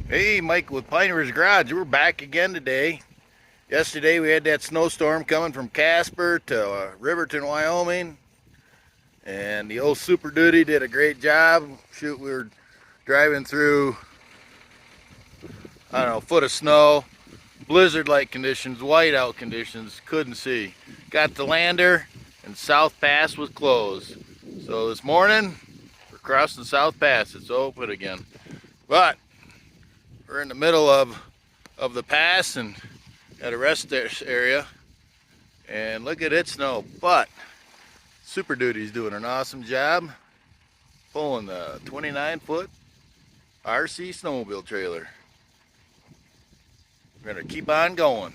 Hey, Mike with Piner's Garage. We're back again today. Yesterday we had that snowstorm coming from Casper to Riverton, Wyoming, and the old Super Duty did a great job. Shoot, we were driving through, I don't know, a foot of snow, blizzard-like conditions, whiteout conditions, couldn't see. Got the lander, and South Pass was closed. So this morning we're crossing South Pass. It's open again, but we're in the middle of the pass and at a rest area, and look at it snow. But Super Duty's doing an awesome job pulling the 29-foot RC snowmobile trailer. We're gonna keep on going.